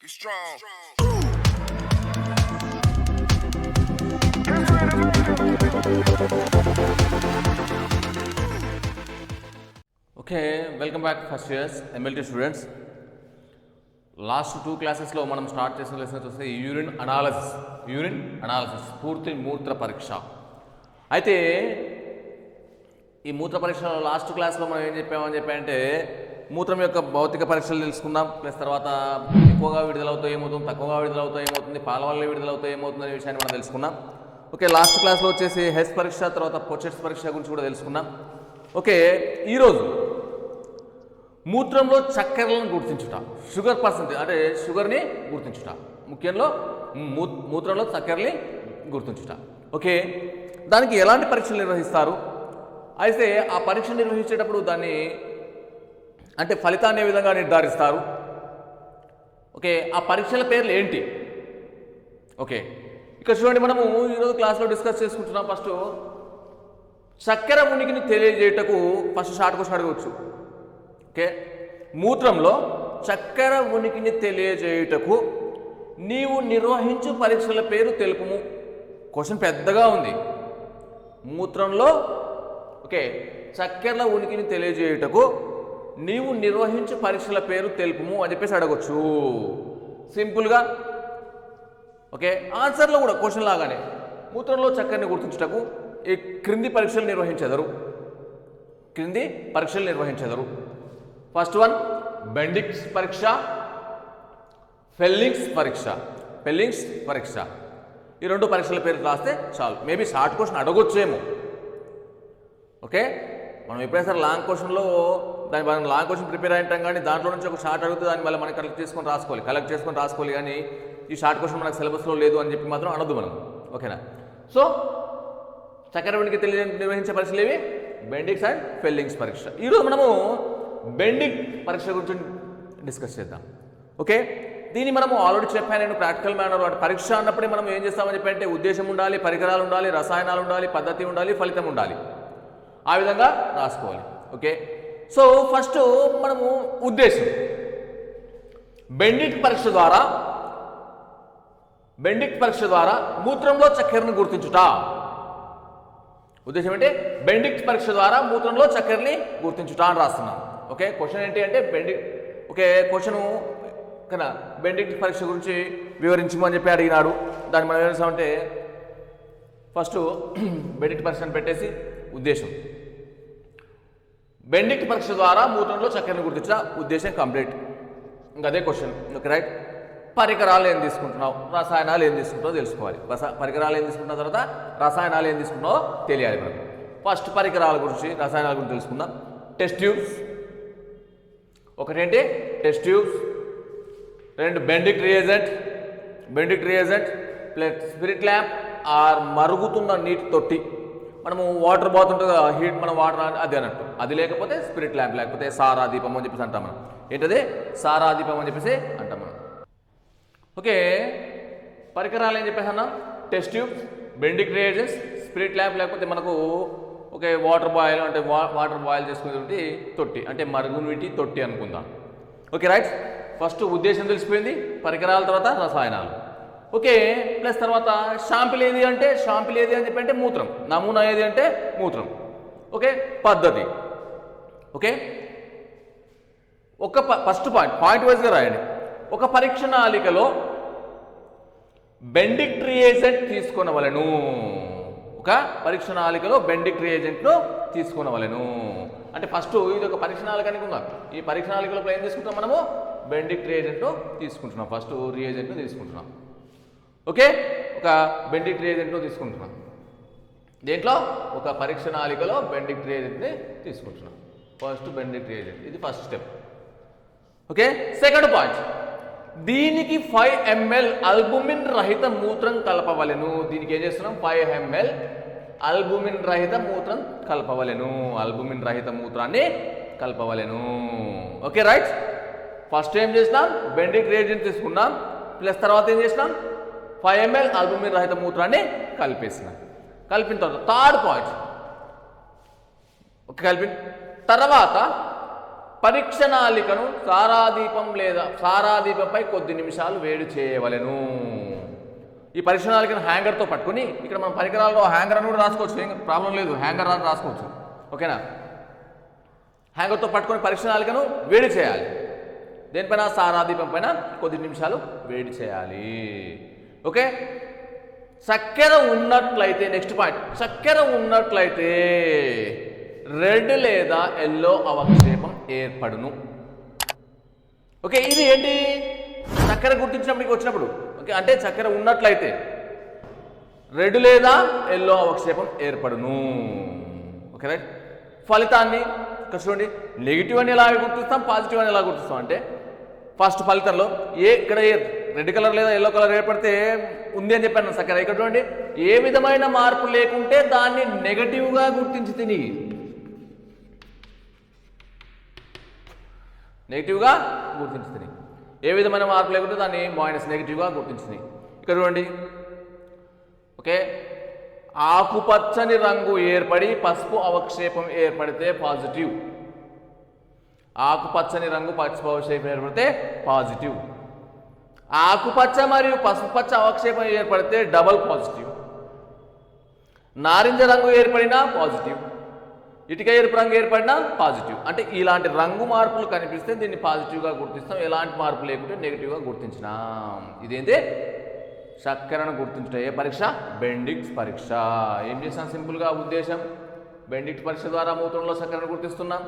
be strong. Okay, welcome back first years MLT students. Last 2 క్లాసెస్లో మనం start చేసిన lesson చూస్తే యూరిన్ అనాలసిస్ పూర్తి మూత్ర పరీక్ష. అయితే ఈ మూత్ర పరీక్షలో లాస్ట్ క్లాస్లో మనం ఏం చెప్పామంటే మూత్రం యొక్క భౌతిక పరీక్షలు తెలుసుకుందాం, ప్లస్ తర్వాత ఎక్కువగా విడుదలవుతా ఏమవుతుంది, తక్కువగా విడుదలవుతా ఏమవుతుంది, పాల వల్ల విడుదలవుతా ఏమవుతుంది అనే విషయాన్ని మనం తెలుసుకున్నాం. ఓకే, లాస్ట్ క్లాస్లో వచ్చేసి హెస్ పరీక్ష తర్వాత పొచెట్స్ పరీక్ష గురించి కూడా తెలుసుకున్నాం. ఓకే, ఈరోజు మూత్రంలో చక్కెరలను గుర్తించుట, షుగర్ పర్సెంటేజ్ అంటే షుగర్ని గుర్తించుట, ముఖ్యంలో మూత్రంలో చక్కెరని గుర్తించుట. ఓకే, దానికి ఎలాంటి పరీక్షలు నిర్వహిస్తారు, అయితే ఆ పరీక్ష నిర్వహించేటప్పుడు దాన్ని అంటే ఫలితాన్ని ఏ విధంగా నిర్ధారిస్తారు, ఓకే ఆ పరీక్షల పేర్లు ఏంటి. ఓకే, ఇక్కడ చూడండి, మనము ఈరోజు క్లాస్లో డిస్కస్ చేసుకుంటున్నాం. ఫస్ట్ చక్కెర ఉనికిని తెలియజేయటకు ఫస్ట్ షార్ట్ క్వశ్చన్ అడగవచ్చు. ఓకే, మూత్రంలో చక్కెర ఉనికిని తెలియజేయుటకు నీవు నిర్వహించు పరీక్షల పేరు తెలుపుము. క్వశ్చన్ పెద్దగా ఉంది. మూత్రంలో ఓకే చక్కెరల ఉనికిని తెలియజేయుటకు నీవు నిర్వహించు పరీక్షల పేరు తెలుపుము అని చెప్పేసి అడగచ్చు సింపుల్గా. ఓకే, ఆన్సర్లో కూడా క్వశ్చన్ లాగానే మూత్రంలో చక్కెరని గుర్తించుటకు ఈ క్రింది పరీక్షలు నిర్వహించెదరు. ఫస్ట్ వన్ బెండిక్స్ పరీక్ష, ఫెల్లింగ్స్ పరీక్ష. ఈ రెండు పరీక్షల పేరు రాస్తే చాలు. మేబీ షార్ట్ క్వశ్చన్ అడగొచ్చేమో. ఓకే, మనం ఎప్పుడైనా సరే లాంగ్ క్వశ్చన్లో మనం లాంగ్ క్వశ్చన్ ప్రిపేర్ అయ్యింటాం, కానీ దాంట్లో నుంచి ఒక షార్ట్ అడిగితే దాన్ని మళ్ళీ మనం కలెక్ట్ చేసుకొని రాసుకోవాలి. కానీ ఈ షార్ట్ క్వశ్చన్ మనకు సిలబస్లో లేదు అని చెప్పి మాత్రం అనొద్దు మనం. ఓకేనా? సో చక్కెర ఉనికి నిర్వహించే పరీక్షలు ఏవి? బెండిక్స్ అండ్ ఫెల్లింగ్స్ పరీక్ష. ఈరోజు మనము బెండిక్ పరీక్ష గురించి డిస్కస్ చేద్దాం. ఓకే, దీన్ని మనము ఆల్రెడీ చెప్పాను నేను ప్రాక్టికల్ మేనర్. పరీక్ష అన్నప్పుడే మనం ఏం చేస్తామని చెప్పి అంటే ఉద్దేశం ఉండాలి, పరికరాలు ఉండాలి, రసాయనాలు ఉండాలి, పద్ధతి ఉండాలి, ఫలితం ఉండాలి. ఆ విధంగా రాసుకోవాలి. ఓకే, సో ఫస్ట్ మనము ఉద్దేశం బెండిక్ పరీక్ష ద్వారా మూత్రంలో చక్కెరను గుర్తించుట. ఉద్దేశం ఏంటి? బెండిక్ పరీక్ష ద్వారా మూత్రంలో చక్కెరని గుర్తించుట అని రాస్తున్నాం. ఓకే, క్వశ్చన్ ఏంటి అంటే క్వశ్చను కదా బెండిక్ పరీక్ష గురించి వివరించమని చెప్పి అడిగినాడు. దాన్ని మనం ఏం చేస్తామంటే ఫస్ట్ బెండిక్ పరీక్షను పెట్టేసి ఉద్దేశం బెండిక్ పరీక్ష ద్వారా మూత్రంలో చక్కెరను గుర్తించా, ఉద్దేశం కంప్లీట్. ఇంకా అదే క్వశ్చన్. Okay right. పరికరాలు ఏం తీసుకుంటున్నావు, రసాయనాలు ఏం తీసుకుంటావో తెలుసుకోవాలి. పరికరాలు ఏం తీసుకున్న తర్వాత రసాయనాలు ఏం తీసుకున్నావో తెలియాలి మనకు. ఫస్ట్ పరికరాల గురించి, రసాయనాల గురించి తెలుసుకుందాం. టెస్ట్ ట్యూబ్స్, ఒకటేంటి టెస్ట్ ట్యూబ్స్, రెండు Benedict reagent plus spirit lamp or మరుగుతున్న నీటి తొట్టి. మనము వాటర్ బాత్ ఉంటుంది కదా, హీట్ మనం వాటర్ అది అన్నట్టు, అది లేకపోతే స్పిరిట్ ల్యాంప్, లేకపోతే సారా దీపం అని చెప్పేసి అంటాం మనం. ఏంటది? సారా దీపం అని చెప్పేసి అంటాం మనం. ఓకే, పరికరాలు ఏం చెప్పేసి అన్నాం? Test tubes, Benedict reagents, spirit lamp, లేకపోతే మనకు ఓకే వాటర్ బాయిల్ అంటే వాటర్ బాయిల్ చేసుకునేటువంటి తొట్టి, అంటే మరుగునీటి తొట్టి అనుకుందాం. Okay right. ఫస్ట్ ఉద్దేశం తెలిసిపోయింది, పరికరాల తర్వాత రసాయనాలు. ఓకే, ప్లస్ తర్వాత షాంపిల్ ఏది అని చెప్పి అంటే మూత్రం, నమూనా ఏది అంటే మూత్రం. ఓకే, పద్ధతి. ఓకే, ఫస్ట్ పాయింట్ వైజ్గా రాయండి. ఒక పరీక్ష నాళికలో బెండిక్ రియేజెంట్ తీసుకొనవలెను. ఒక పరీక్ష నాళికలో బెండిక్ రియేజెంట్ను తీసుకొనవలెను అంటే ఫస్ట్ ఇది ఒక పరీక్ష నాళిక అనుకుందాం. ఈ పరీక్ష నాళికలో ఏం తీసుకుంటాం మనము? బెండిక్ రియేజెంట్ను తీసుకుంటున్నాం. ఫస్ట్ రియేజెంట్ను తీసుకుంటున్నాం. ఓకే, ఒక బెండిక్ రియేజెంట్ను తీసుకుంటున్నాం. దేంట్లో? ఒక పరీక్ష నాళికలో బెండిక్ రియేజెంట్ని తీసుకుంటున్నాం. ఫస్ట్ బెండిక్ రియేజెంట్, ఇది first step. Okay, second point, దీనికి 5 ml అల్బుమిన్ రహిత మూత్రం కలపవలెను. దీనికి ఏం చేస్తున్నాం? 5 ml అల్బుమిన్ రహిత మూత్రం కలపవలెను. అల్బుమిన్ రహిత మూత్రాన్ని కలపవలెను. Okay right. ఫస్ట్ ఏం చేసినాం? బెండిక్ రియేజెంట్ తీసుకున్నాం, ప్లస్ తర్వాత ఏం చేసినాం? 5 ml అల్బుమిన్ రహిత మూత్రాన్ని కలిపేసినాం. కలిపిన తర్వాత థర్డ్ పాయింట్, ఓకే కలిపిన తర్వాత పరీక్ష నాళికను సారాదీపం లేదా సారాదీపంపై కొద్ది నిమిషాలు వేడి చేయవలెను. ఈ పరీక్ష నాళికను హ్యాంగర్తో పట్టుకుని, ఇక్కడ మనం పరికరాల్లో హ్యాంగర్ అని కూడా రాసుకోవచ్చు, ఏం ప్రాబ్లం లేదు, హ్యాంగర్ అని రాసుకోవచ్చు. ఓకేనా? హ్యాంగర్తో పట్టుకొని పరీక్ష నాళికను వేడి చేయాలి. దేనిపైన? సారాదీపం పైన కొద్ది నిమిషాలు వేడి చేయాలి. ఓకే, చక్కెర ఉన్నట్లయితే, నెక్స్ట్ పాయింట్, చక్కెర ఉన్నట్లయితే రెడ్ లేదా ఎల్లో అవక్షేపం ఏర్పడును. ఓకే, ఇది ఏంటి? చక్కెర గుర్తించినప్పుడు వచ్చినప్పుడు, ఓకే, అంటే చక్కెర ఉన్నట్లయితే రెడ్ లేదా ఎల్లో అవక్షేపం ఏర్పడును. Okay right. ఫలితాన్ని ఇక్కడ చూడండి, నెగిటివ్ అని ఎలా గుర్తిస్తాం, పాజిటివ్ అని ఎలా గుర్తిస్తాం అంటే, ఫస్ట్ ఫలితంలో ఇక్కడ రెడ్ కలర్ లేదా ఎల్లో కలర్ ఏర్పడితే ఉంది అని చెప్పాను చక్కెర. ఇక్కడ చూడండి, ఏ విధమైన మార్పు లేకుంటే దాన్ని నెగటివ్గా గుర్తించి తిని, నెగిటివ్గా గుర్తించింది. ఏ విధమైన మార్పు లేకుంటే దాన్ని నెగిటివ్గా గుర్తించింది. ఇక్కడ చూడండి, ఓకే, ఆకుపచ్చని రంగు ఏర్పడి పసుపు అవక్షేపం ఏర్పడితే పాజిటివ్. ఆకుపచ్చని రంగు పసుపు అవక్షేపం ఏర్పడితే పాజిటివ్. ఆకుపచ్చ మరియు పసుపచ్చ అవక్షేపం ఏర్పడితే డబల్ పాజిటివ్. నారింజ రంగు ఏర్పడినా పాజిటివ్. ఇటుక ఎరుపు రంగు ఏర్పడినా పాజిటివ్. అంటే ఇలాంటి రంగు మార్పులు కనిపిస్తే దీన్ని పాజిటివ్గా గుర్తిస్తాం, ఎలాంటి మార్పు లేకుంటే నెగిటివ్గా గుర్తించినాం. ఇదేంటి? చక్కెరను గుర్తించడం. ఏ పరీక్ష? బెండిక్స్ పరీక్ష. ఏం చేసాం? సింపుల్గా ఉద్దేశం, బెండిక్ట్ పరీక్ష ద్వారా మూత్రంలో చక్కెరను గుర్తిస్తున్నాం.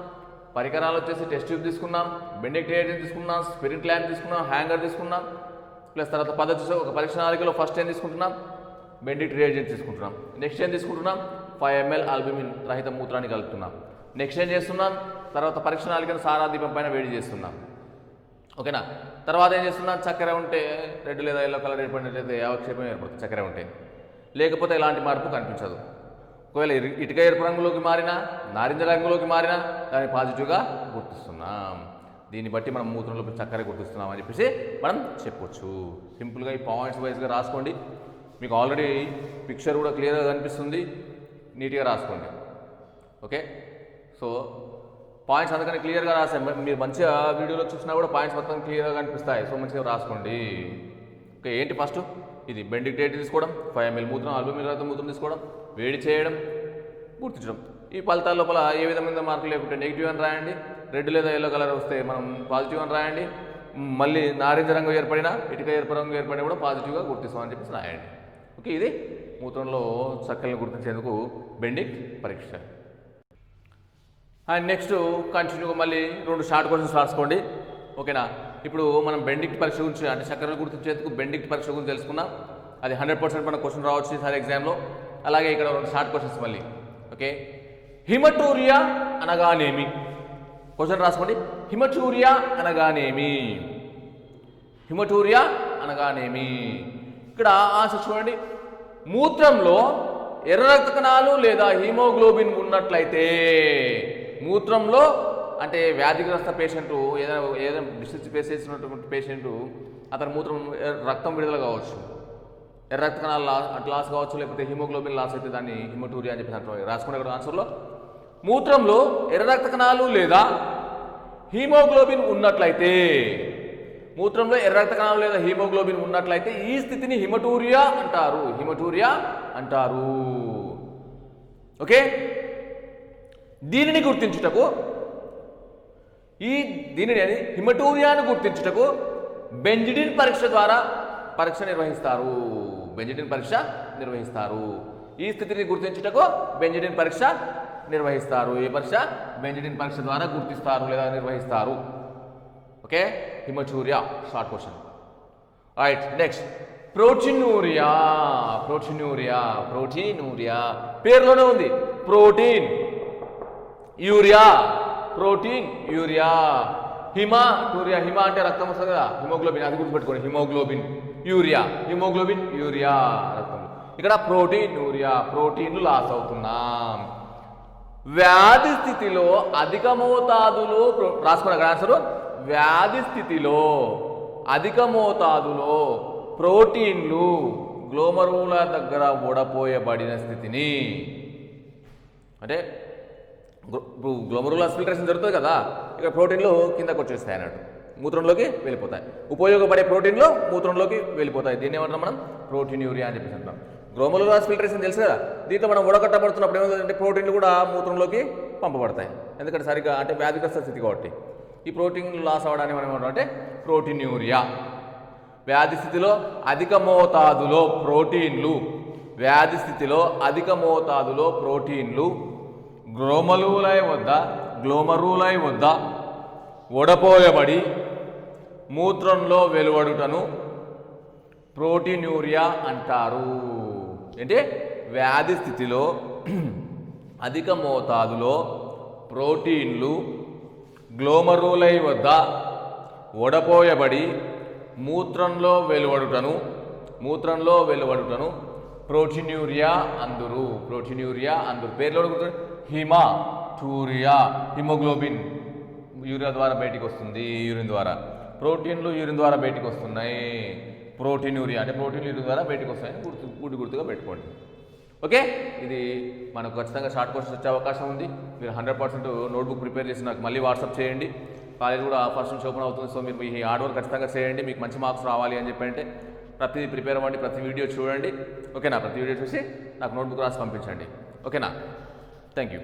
పరికరాలు వచ్చేసి టెస్ట్ ట్యూబ్ తీసుకున్నాం, బెండిక్ట్ రియేజెంట్ తీసుకున్నాం, స్పిరిట్ ల్యాంప్ తీసుకున్నాం, హ్యాంగర్ తీసుకున్నాం, ప్లస్ తర్వాత పద్ధతి ఒక పరీక్ష నాళికలో ఫస్ట్ ఏం తీసుకుంటున్నాం? బెండిక్ట్ రియేజెంట్ తీసుకుంటున్నాం. నెక్స్ట్ ఏం తీసుకుంటున్నాం? 5 ml ఆల్బుమిన్ రహిత మూత్రాన్ని కలుపుతున్నాం. నెక్స్ట్ ఏం చేస్తున్నాం? తర్వాత పరీక్ష నాళికను సారాదీపం పైన వేడి చేస్తున్నాం. ఓకేనా? తర్వాత ఏం చేస్తున్నాం? చక్కెర ఉంటే రెడ్ లేదా ఎల్లో కలర్ ఏర్పడినట్లయితే అవక్షేపం ఏర్పడుతుంది చక్కెర ఉంటే, లేకపోతే ఎలాంటి మార్పు కనిపించదు. ఒకవేళ ఇటుక ఎరుపు రంగులోకి మారినా, నారింజ రంగులోకి మారినా దాన్ని పాజిటివ్గా గుర్తిస్తున్నాం. దీన్ని బట్టి మనం మూత్రంలో చక్కెర గుర్తిస్తున్నాం అని చెప్పేసి మనం చెప్పొచ్చు. సింపుల్గా ఈ పాయింట్స్ వైజ్గా రాసుకోండి. మీకు ఆల్రెడీ పిక్చర్ కూడా క్లియర్గా కనిపిస్తుంది, నీట్గా రాసుకోండి. ఓకే, సో పాయింట్స్ అందుకని క్లియర్గా రాసాం. మీరు మంచిగా వీడియోలో చూసినా కూడా పాయింట్స్ మొత్తం క్లియర్గా కనిపిస్తాయి. సో మంచిగా రాసుకోండి. ఓకే, ఏంటి ఫస్ట్? ఇది బెండిక్ట్ రియేజెంట్ తీసుకోవడం, 5 ml మూత్రం, ఆల్బుమిన్ రహిత మూత్రం తీసుకోవడం, వేడి చేయడం, గుర్తించడం. ఈ ఫలితాల లోపల ఏ విధమైన మార్కులు లేకుంటే నెగిటివ్ అని రాయండి. రెడ్ లేదా ఎల్లో కలర్ వస్తే మనం పాజిటివ్ అని రాయండి. మళ్ళీ నారింజ రంగు ఏర్పడినా, ఇటుక ఎరుపు రంగు ఏర్పడినా కూడా పాజిటివ్గా గుర్తిస్తామని చెప్పేసి రాయండి. ఓకే, ఇది మూత్రంలో చక్కెరను గుర్తించేందుకు బెండిక్ట్ పరీక్ష. అండ్ నెక్స్ట్ కంటిన్యూగా మళ్ళీ 2 షార్ట్ క్వశ్చన్స్ రాసుకోండి. ఓకేనా? ఇప్పుడు మనం బెండిక్ట్ పరీక్ష గురించి, అంటే చక్కెరను గుర్తించేందుకు బెండిక్ట్ పరీక్ష గురించి తెలుసుకున్నాం. అది 100% మన క్వశ్చన్ రావచ్చు ఈసారి ఎగ్జామ్లో. అలాగే ఇక్కడ 2 షార్ట్ క్వశ్చన్స్ మళ్ళీ. ఓకే, హిమటూరియా అనగానేమి? క్వశ్చన్ రాసుకోండి. హిమటూరియా అనగానేమి? హిమటూరియా అనగానేమి? ఇక్కడ ఆన్సర్ చూడండి. మూత్రంలో ఎర్ర రక్త కణాలు లేదా హిమోగ్లోబిన్ ఉన్నట్లయితే, మూత్రంలో అంటే వ్యాధిగ్రస్త పేషెంటు, ఏదైనా డిసీజ్ ఫేస్ చేసినటువంటి పేషెంటు, అతని మూత్రం రక్తం విడుదల కావచ్చు, ఎర్ర రక్త కణాలు లాస్ కావచ్చు, లేకపోతే హిమోగ్లోబిన్ లాస్ అయితే దాన్ని హిమటూరియా అని చెప్పి అంటారు. రాసుకునే కూడా ఆన్సర్లో మూత్రంలో ఎర్ర రక్త కణాలు లేదా హీమోగ్లోబిన్ ఉన్నట్లయితే, మూత్రంలో ఎర్ర రక్త కణాలు లేదా హీమోగ్లోబిన్ ఉన్నట్లయితే ఈ స్థితిని హిమటూరియా అంటారు. హిమటూరియా అంటారు. ఓకే, దీనిని గుర్తించుటకు, దీనిని హిమటూరియాను గుర్తించుటకు బెంజిడిన్ పరీక్ష ద్వారా పరీక్ష నిర్వహిస్తారు. బెంజిడిన్ పరీక్ష నిర్వహిస్తారు. ఈ స్థితిని గుర్తించుటకు బెంజిడిన్ పరీక్ష నిర్వహిస్తారు. ఏ పరీక్ష? బెంజిడిన్ పరీక్ష ద్వారా గుర్తిస్తారు లేదా నిర్వహిస్తారు. Okay, haematuria short question. Right, next proteinuria. Proteinuria, proteinuria పేరులోనే ఉంది. Protein urea, protein urea. Haematuria, హిమ అంటే రక్తం వస్తుంది కదా, హిమోగ్లోబిన్, అది గుర్తుపెట్టుకోండి. హిమోగ్లోబిన్, యూరియా, హిమోగ్లోబిన్, యూరియా రక్తం. ఇక్కడ ప్రోటీనూరియా, ప్రోటీన్లు లాస్ అవుతున్నాం. వ్యాధి స్థితిలో అధిక మోతాదులో రాసుకున్న ఆన్సరు, వ్యాధి స్థితిలో అధిక మోతాదులో ప్రోటీన్లు గ్లోమరుల దగ్గర ఊడపోయబడిన స్థితిని, అంటే ఇప్పుడు గ్లోమరులాస్ ఫిల్టరేషన్ జరుగుతుంది కదా, ఇక ప్రోటీన్లు కిందకు వచ్చేస్తాయి అన్నట్టు, మూత్రంలోకి వెళ్ళిపోతాయి. ఉపయోగపడే ప్రోటీన్లు మూత్రంలోకి వెళ్ళిపోతాయి. దీన్ని ఏమంటాం మనం? ప్రోటీన్యూరియా అని చెప్పేసి అంటాం. గ్లోమరులాస్ ఫిల్టరేషన్ తెలుసు కదా, దీంతో మనం ఉడకట్టబడుతున్నప్పుడు ఏమవుతుందంటే ప్రోటీన్లు కూడా మూత్రంలోకి పంపబడతాయి. ఎందుకంటే సరిగ్గా అంటే వ్యాధిగ్రస్త స్థితి కాబట్టి ఈ ప్రోటీన్ లాస్ అవ్వడానికి మనం ఏమంటాం అంటే ప్రోటీన్యూరియా. వ్యాధి స్థితిలో అధిక మోతాదులో ప్రోటీన్లు, వ్యాధి స్థితిలో అధిక మోతాదులో ప్రోటీన్లు గ్లోమరులై వద్ద వడపోయబడి మూత్రంలో వెలువడుటను ప్రోటీన్యూరియా అంటారు. అంటే వ్యాధి స్థితిలో అధిక మోతాదులో ప్రోటీన్లు గ్లోమరులై వద్ద వడపోయబడి మూత్రంలో వెలువడుటను ప్రోటీన్యూరియా అందురు. పేర్లో హిమాటూరియా, హిమోగ్లోబిన్ యూరియా ద్వారా బయటికి వస్తుంది, యూరిన్ ద్వారా. ప్రోటీన్లు యూరిన్ ద్వారా బయటికి వస్తున్నాయి, ప్రోటీన్యూరియా అంటే ప్రోటీన్లు యూరిన్ ద్వారా బయటికి వస్తాయని గుర్తుగా పెట్టుకోండి. ఓకే, ఇది మనకు ఖచ్చితంగా షార్ట్ కోర్సెస్ వచ్చే అవకాశం ఉంది. మీరు 100% నోట్బుక్ ప్రిపేర్ చేసి నాకు మళ్ళీ వాట్సాప్ చేయండి. కాలేజ్ కూడా ఫస్ట్ నుంచి ఓపెన్ అవుతుంది. సో మీరు ఈ హార్డ్ వర్క్ ఖచ్చితంగా చేయండి, మీకు మంచి మార్క్స్ రావాలి అని చెప్పంటే ప్రతిదీ ప్రిపేర్ అవ్వండి, ప్రతి వీడియో చూడండి. ఓకేనా? ప్రతి వీడియో చూసి నాకు నోట్బుక్ రాసి పంపించండి. ఓకేనా? Thank you.